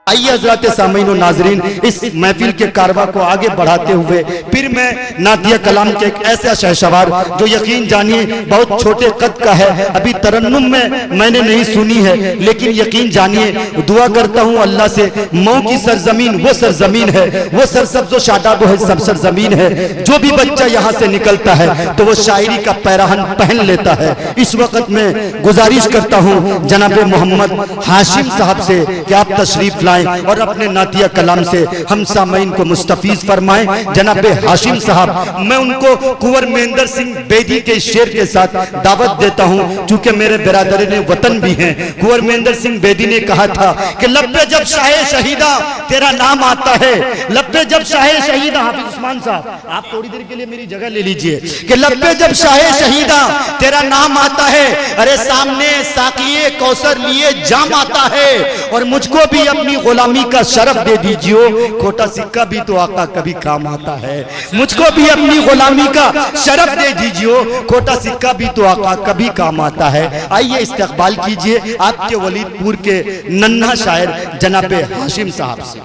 आइए हजरत सामीन और नाजरीन, इस महफिल के कारवा को आगे बढ़ाते हुए फिर मैं नातिया कलाम के एक ऐसा शहसवार जो यकीन जानिए बहुत छोटे कद का है, अभी तरन्नुम में मैंने नहीं सुनी है, लेकिन यकीन जानिए दुआ करता हूँ अल्लाह से, मऊ की सरजमीन वो सरजमीन है, वो सरसब्ज़ व शादाब है सब सरजमीन है, जो भी बच्चा यहाँ से निकलता है तो वो शायरी का पैराहन पहन लेता है। इस वक्त में गुजारिश करता हूँ जनाब मोहम्मद हाशिम साहब से कि आप तशरीफ लाएं और अपने नातिया कलाम से हम सामईन को मुस्तफीज फरमाएं। जनाब हाशिम साहब, मैं उनको कुंवर महेंद्र सिंह बेदी के शेर के साथ दावत देता हूँ, चूंकि मेरे बिरादर ने वतन भी हैं। कुंवर महेंद्र सिंह बेदी ने कहा था कि लब्बे जब शाहे शहीदा तेरा नाम आता है, लब्बे जब शाहे शहीदा, हाफिज उस्मान साहब आप थोड़ी देर के लिए मेरी जगह ले लीजिए, कि लब्बे जब शाहे शहीदा तेरा नाम आता है, अरे सामने साकिए कौसर लिए जाम आता है, और मुझको भी अपनी गुलामी का शरफ दे दीजिए, खोटा सिक्का भी तो आका कभी काम आता है, मुझको भी अपनी गुलामी का शरफ दे दीजिए, खोटा सिक्का भी तो आका कभी काम आता है। आइए इस्तकबाल कीजिए आपके वलीदपुर के नन्हा शायर जनाब हाशिम साहब से।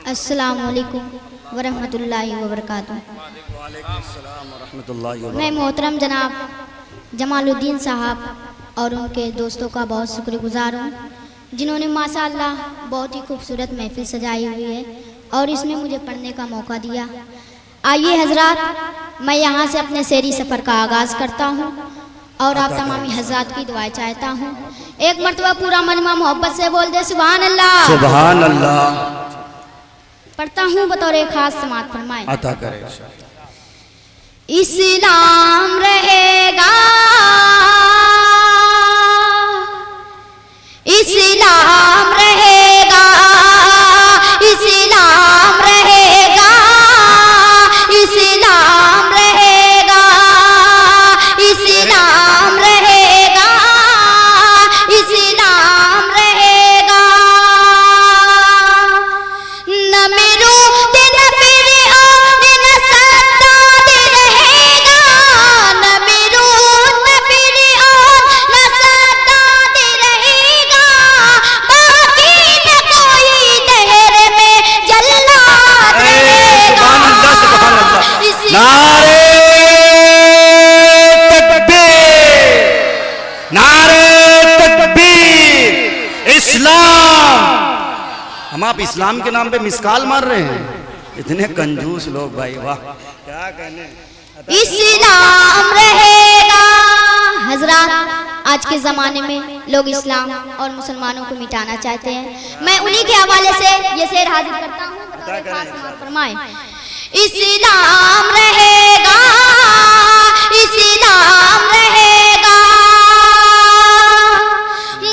अस्सलाम वालेकुम वरहमतुल्लाहि वबरकातुहू। मैं मोहतरम जनाब जमालुद्दीन साहब और उनके दोस्तों का बहुत शुक्रगुजार हूँ, जिन्होंने माशाअल्लाह बहुत ही खूबसूरत महफिल सजाई हुई है और इसमें मुझे पढ़ने का मौका दिया। आइए हजरात, मैं यहाँ से अपने शेरी सफ़र का आगाज़ करता हूँ और आप तमामी हजरात की दुआएं चाहता हूँ। एक मरतबा पूरा मजमा मोहब्बत से बोल दे सुभान अल्लाह। सुभान अल्लाह। पढ़ता हूँ बतौर खास समात फरमाए। अता करे। इस्लाम रहेगा, इस्लाम रहेगा, इस्लाम रहेगा, इस्लाम रहेगा, इस्लाम रहेगा, इस्लाम रहेगा। न मिरूद न फिरऔन न सद्दाद रहेगा, न मिरूद न फिरऔन न सद्दाद रहेगा, बाकी न कोई दहर में जल्लाद रहेगा। नारे तकबीर, नारे तकबीर। इस्लाम, हम आप इस्लाम के नाम पे मिसकाल मार रहे हैं, इतने कंजूस लोग भाई, वाह क्या कहने। इस्लाम रहेगा। हजरात, आज के ज़माने में लोग इस्लाम और मुसलमानों को मिटाना चाहते हैं। मैं उन्हीं के हवाले से ये शेर हाजिर करता हूँ, फरमाए। इस्लाम रहेगा, इस्लाम रहेगा,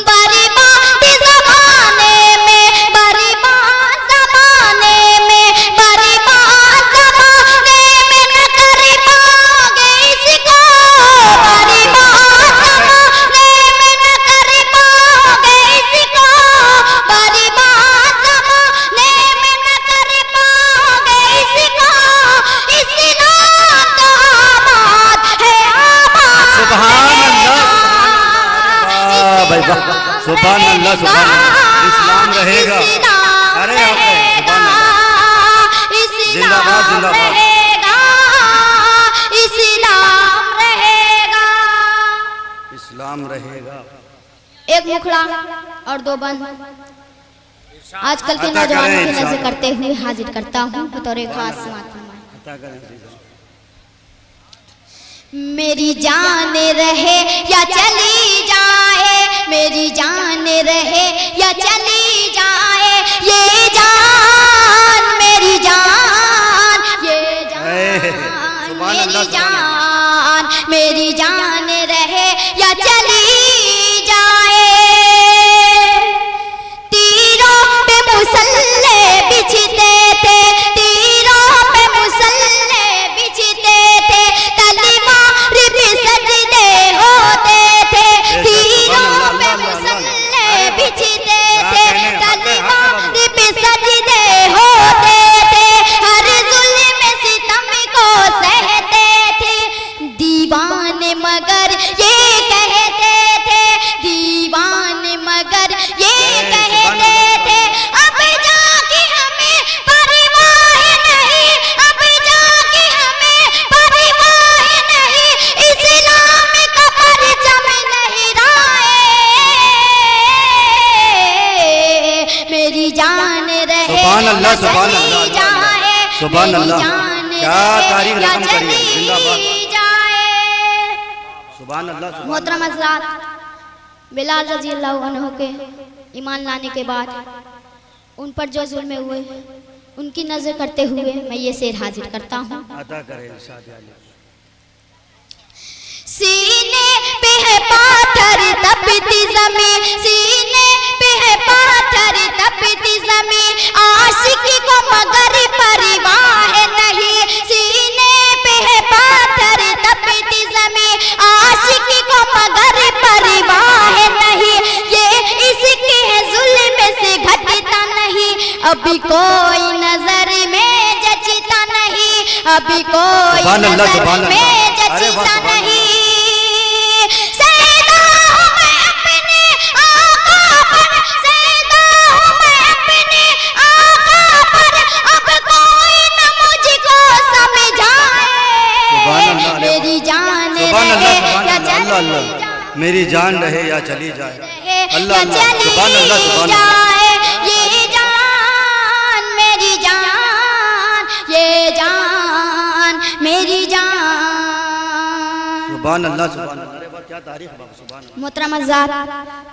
बर्बाद ज़माने में, बर्बाद ज़माने में, बर्बाद ज़माने में न कर पाओगे इसको, बर्बाद ज़माने में न कर पाओगे इसको, बर्बाद ज़माने में न कर पाओगे इसको। इस्लाम तो आबाद है, आबाद सुभान अल्लाह, भाई वाह, सुभान अल्लाह, सुभान अल्लाह। इस्लाम रहेगा, अरे सुभान अल्लाह, जिंदाबाद जिंदाबाद। इस्लाम रहेगा, इस्लाम रहेगा। एक मुखड़ा और दो बंद आजकल के नौजवानों की नजर करते हुए हाजिर करता हूँ बतौर खास समात। मेरी जान रहे या चली जाए, मेरी जान रहे या चली जाए, ये जान मेरी जान, ये जान मेरी जान, मेरी जान रहे या चली जाए। तीरों पे मुसल्ले बिछते थे, तीरों पे मुसल्ले बिछते थे, तलवार भी सजदे होते थे, अल्लाह, सुभान अल्लाह, सुभान अल्लाह, क्या तारीफ रकम करी है, जिंदाबाद, सुभान अल्लाह। मोहतरम हज़रात, बिलाल रजी अल्लाह अन्हु के ईमान लाने के बाद उन पर जो जुल्म हुए उनकी नजर करते हुए मैं ये शेर हाजिर करता हूँ। अदा करें इरशाद आली। सीने पे है पाथर तपती ज़मीं, सीने पे है पाथर तपती ज़मीं, आशिकी को मगर परवाह नहीं। सीने पे है पाथर तपती ज़मीं, आशिकी को मगर परवाह नहीं। ये इसके जुल्म से घटता नहीं, अभी कोई नजर में जचता नहीं, अभी कोई नजर में जचता नहीं। मेरी जान मेरी जान रहे या चली जाए, अल्लाह अल्लाह, सुभान अल्लाह, सुभान अल्लाह। ये जान मेरी जान, ये जान मेरी जान, सुभान अल्लाह, सुभान अल्लाह। अरे वाह, क्या तारीफ है बाबा, सुभान अल्लाह। मोहतरम हज़रात,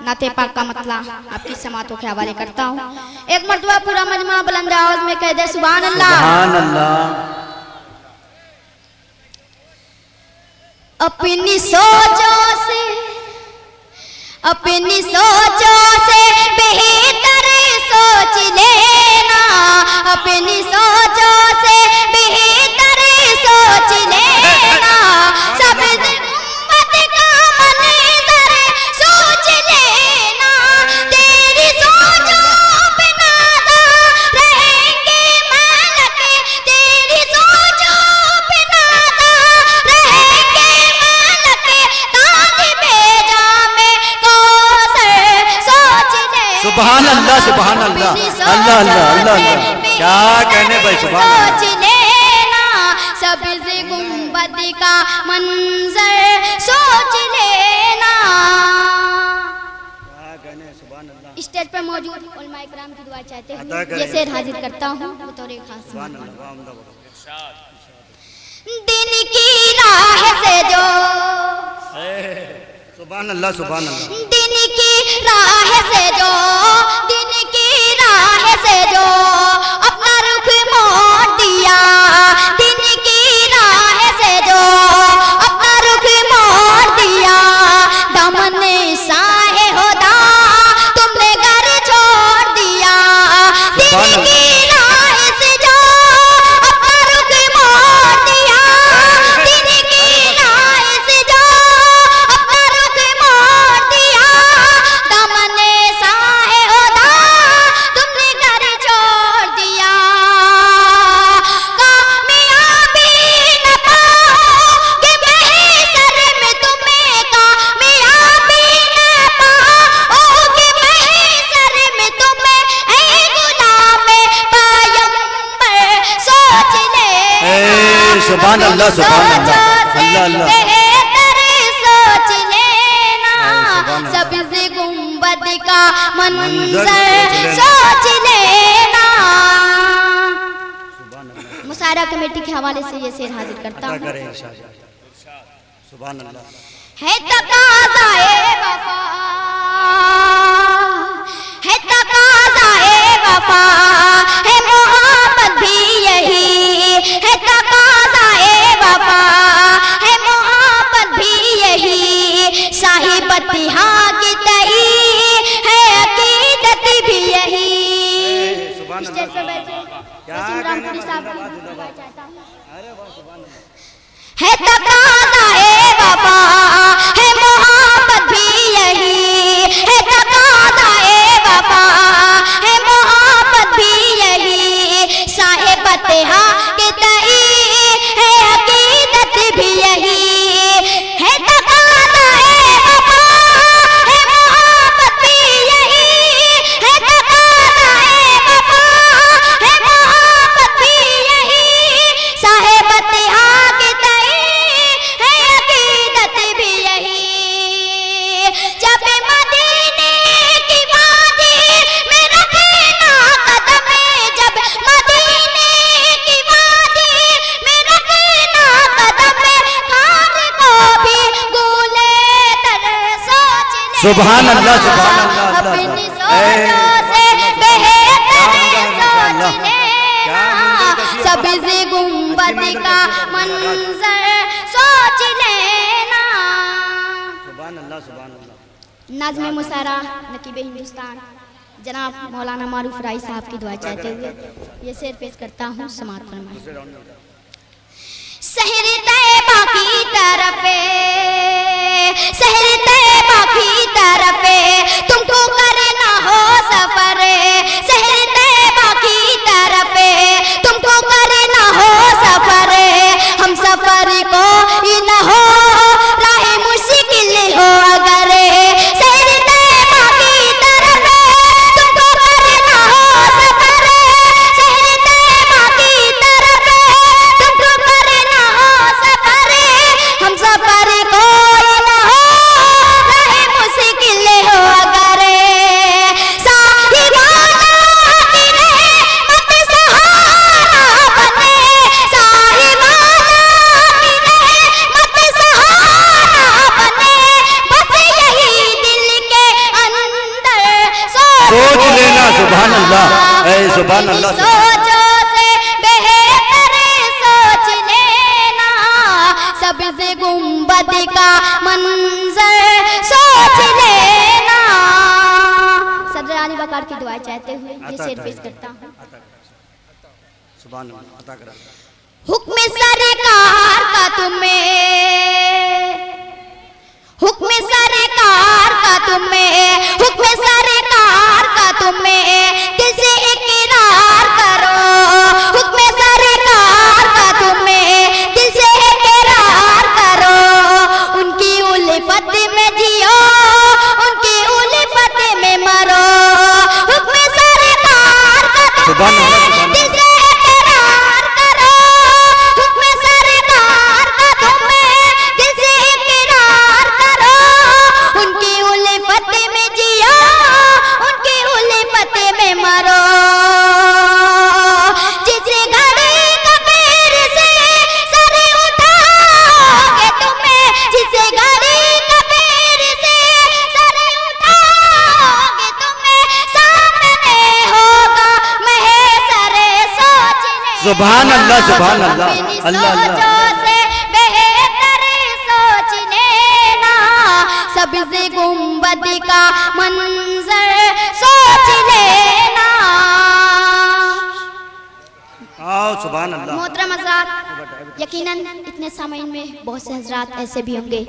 नाते पाक का मतला आपकी समातों के हवाले करता हूँ। एक मर्तबा पूरा मजमा बुलंद आवाज में कह दे सुभान अल्लाह। सुभान अल्लाह। अपनी सोचों से, अपनी सोचों से बेहतर सोच लेना, अपनी सोचों से बेहतर सोच लेना, सब उम्मत का मंज़र सोच लेना। तेरी सोचों पे नाज़ा रहेंगे मालिक, तेरी सोचों पे नाज़ा रहेंगे सुभान अल्लाह, सुभान अल्लाह, अल्लाह अल्लाह अल्लाह अल्लाह, क्या कहने भाई, सुभान अल्लाह। सोच लेना, सब्ज़ गुंबद का मंजर सोच लेना। क्या कहने, सुभान अल्लाह। स्टेज पर मौजूद उलमा इकराम की दुआ चाहते अदा हुए करें। ये शेर हाजिर करता हूँ बतौर खास। सुभान अल्लाह। दिन की राह से जो, सुभान अल्लाह, सुभान अल्लाह। दिन की राह से जो, दिन की राह से जो अपना रुख मोड़ दिया, दिन की राह से जो अपना रुख मोड़ दिया, दामन साहे होदा तुमने घर छोड़ दिया। दिन की राह से जो अपना रुख मोड़ दिया, दिन की राह से जो अपना रुख मोड़ दिया, दामन साहे होदा तुमने घर छोड़ दिया। कामयाबी न पाओगे महशर में तुम्हें, कामयाबी न पाओगे महशर में तुम्हें, ऐ गुलाम पैगंबर सोच ले। सुभान अल्लाह, सुभान अल्लाह, अल्लाह अल्लाह। बेहतर सोच लेना, सुभान अल्लाह। सब्ज़ गुंबद का मंजर सोच लेना। मुशायरा कमेटी के हवाले से ये शेर हाजिर करता अदा हूँ। करें इरशाद। सुभान अल्लाह। है तकाज़ाए वफा, है तकाज़ाए वफा, है मोहब्बत भी यही, है तकाज़ाए वफा, है मोहब्बत भी यही, साहिबत यहाँ की तई है अकीदत भी यही। सुभान स्टेज पे अल्लाह। बैठे क्या वसीम कहने, रामपुरी साहब को जिंदाबाद, दुआ जिंदाबाद। चाहता हूँ। अरे वाह, सुभान अल्लाह। है तकाज़ाए वफा, है मोहब्बत भी यही, है तकाज़ाए वफा, है मोहब्बत भी यही, साहिबत यहाँ के तई है अकीदत भी यही, है तकाज़ाए वफा, है मोहब्बत भी यही, है तकाज़ाए वफा, है मोहब्बत भी यही, साहिबत यहाँ के तई है सुभान अल्लाह, सुभान अल्लाह, अपनी सोचों से बेहतर सोच लेना, सब्ज़ गुंबद का मंजर सोच लेना। सुभान अल्लाह, सुभान अल्लाह। नाज़्म मुसारा नकीब हिंदुस्तान जनाब मौलाना मारूफ राय साहब की दुआ चाहते हुए ये शेर पेश करता हूँ, समाप्त फरमाएं। शहर तैयबा की तरफे, शहर तैयबा की तरफे तुमको करना हो सफर, शहर तैयबा की तरफे तुमको करना हो सफर, हम सफर को ही न हो राह मुश्किल हो अगर, शहर तैयबा की तरफे तुमको करना हो सफर, शहर तैयबा की तरफे तुमको करना हो सफर, हम सफर को ही न हो राह मुश्किल हो अगर, साहिबाना की रहमत सहारा बने, साहिबाना की रहमत सहारा बने, बस यही दिल के अंदर सोच लेना। सुभान अल्लाह, ऐ सुभान अल्लाह। सोचों से बेहतर सोच लेना, सब्ज़ गुंबद का मंजर सोच लेना। सदर अली बकार की दुआ चाहते हुए ये शेर पेश करता हूँ। सुभान अल्लाह, अता करा। हुक्म सरकार का तुम्हें, हुक्म सरकार का तुम्हें, हुक्म सरकार का तुम्हें दिल से इकरार करो, हुक्म सरकार का तुम्हें दिल से इकरार करो, उनकी उल्फत में जियो, उनकी उल्फत में मरो, हुक्म सरकार का सुभान अल्लाह, तुम्हें सुभान दिल से इकरार करो, हुक्म सरकार का तुम्हें दिल से इकरार करो, उनकी उल्फत में जियो, उनकी उल्फत में मरो, जिस घड़ी कबीर से सर उठाओगे तुम्हें, जिस घड़ी कबीर से सर उठाओगे तुम्हें, सामने होगा महशर सोच लेना। सुभान अल्लाह, सुभान अल्लाह, अपनी अल्लाह अल्लाह। सोचों से बेहतर सोच लेना, सब्ज़ गुंबद का मंजर सोच लेना। आओ सुभान अल्लाह। मोहतरम हज़रात, यकीनन इतने सामीन में बहुत से हज़रात ऐसे भी होंगे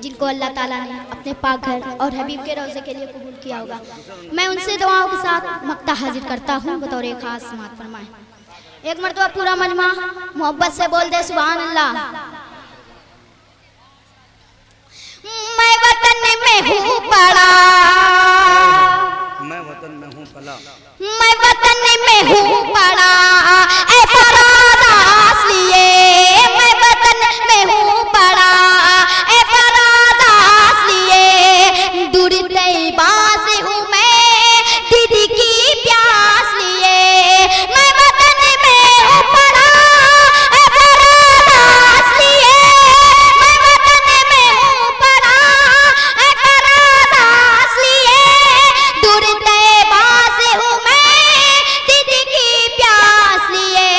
जिनको अल्लाह ताला ने अपने पाक घर और हबीब के रोज़े के लिए कबूल किया होगा। मैं उनसे दुआओं के साथ मक्ता हाजिर करता हूँ बतौर एक खास समात फरमाएं। एक मरतबा पूरा मजमा मोहब्बत से बोल दे सुभान अल्लाह। मैं वतन में हूँ पड़ा, मैं वतन में हूँ पला, मैं वतन में हूँ पड़ा, ऐ फराज़ लिए, मैं वतन में हूँ पड़ा, ऐ फराज़ लिए, दूर तैयबा से हूँ मैं दीदी की प्यास लिए, मैं वतन में हूँ पड़ा, ऐ फराज़ लिए, मैं वतन में हूँ पड़ा, ऐ फराज़ लिए, दूर तैयबा से हूँ मैं दीदी की प्यास लिए।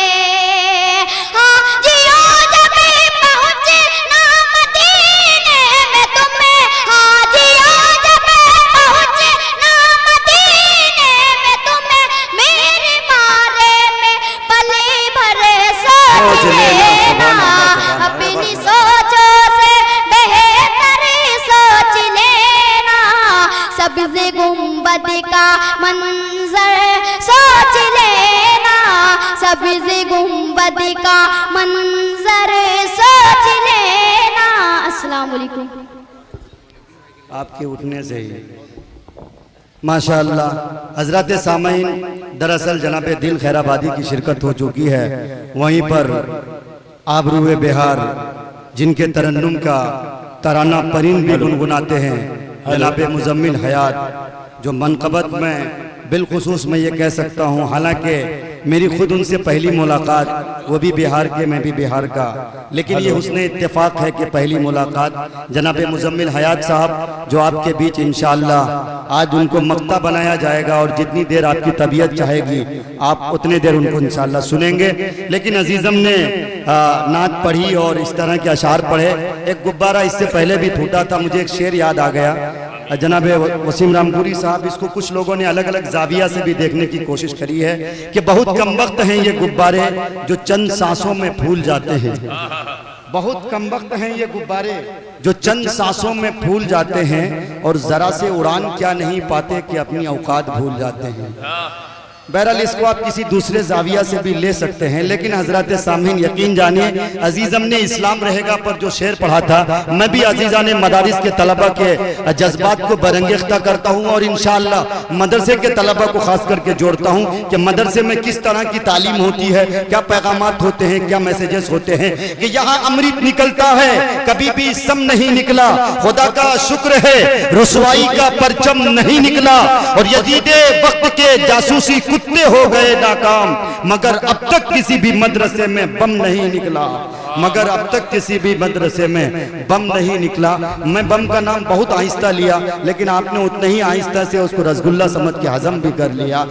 हाँ जियो जब पहुँचे ना मदीने में तुम्हें, हाँ जियो जब पहुँचे ना मदीने में तुम्हें, मेरे बारे में पले भरे सोच लेना, अपनी सोचों से बेहतर सोच लेना, सब्ज़ गुंबद का मंजर सोच लेना, सब्ज़ गुंबद का मंजर सोच लेना। अस्सलाम वालेकुम। आपके उठने से ही माशाअल्लाह। हजरत सामीन, दरअसल जनाब दिल खैराबादी की शिरकत हो चुकी है, वहीं पर आबरूए बिहार जिनके तरन्नुम का तराना परिंद भी गुनगुनाते हैं, जनाब मुजम्मिल हयात, जो मनकबत में बिलखुसूस मैं ये कह सकता हूँ, हालांकि मेरी खुद उनसे पहली मुलाकात, वो भी बिहार के, मैं भी बिहार का, लेकिन ये हुस्न इत्तेफाक है कि पहली मुलाकात जनाब मुजम्मिल हयात साहब जो आपके बीच इंशाअल्लाह आज उनको मक्ता बनाया जाएगा और जितनी देर आपकी तबीयत चाहेगी आप उतने देर उनको इंशाअल्लाह सुनेंगे। लेकिन अजीज़म ने नात पढ़ी और इस तरह के अशार पढ़े। एक गुब्बारा इससे पहले भी फूटा था, मुझे एक शेर याद आ गया। जनाब वसीम रामपुरी साहब, इसको कुछ लोगों ने अलग अलग जाविया से भी देखने की कोशिश करी है कि बहुत कम वक्त हैं ये गुब्बारे जो चंद सांसों में फूल जाते हैं। बहुत कम वक्त हैं ये गुब्बारे जो चंद सांसों में फूल जाते हैं और जरा से उड़ान क्या नहीं पाते कि अपनी औकात भूल जाते हैं। बहरहाल इसको आप किसी दूसरे जाविया से भी ले सकते हैं, लेकिन हजरत सामीन यकीन जानिए अजीज़म ने इस्लाम रहेगा पर जो शेर पढ़ा था, मैं भी अजीज़ा ने मदारिस के तलबा के जज्बात को बरंगेख्ता करता हूँ और इंशाअल्लाह मदरसे के तलबा को खास करके जोड़ता हूँ कि मदरसे में किस तरह की तालीम होती है, क्या पैगामात होते हैं, क्या मैसेजेस होते हैं कि यहाँ अमृत निकलता है, कभी भी सम नहीं निकला, खुदा का शुक्र है रुसवाई का परचम नहीं निकला और यजीदे वक्त के जासूसी कुत्ते हो गए नाकाम, मगर अब तक किसी भी मदरसे में बम नहीं निकला, मगर अब तक किसी भी मदरसे में बम नहीं निकला। मैं बम का नाम बहुत आहिस्ता लिया, लेकिन आपने उतने ही आहिस्ता से उसको रसगुल्ला समझ के हजम भी कर लिया।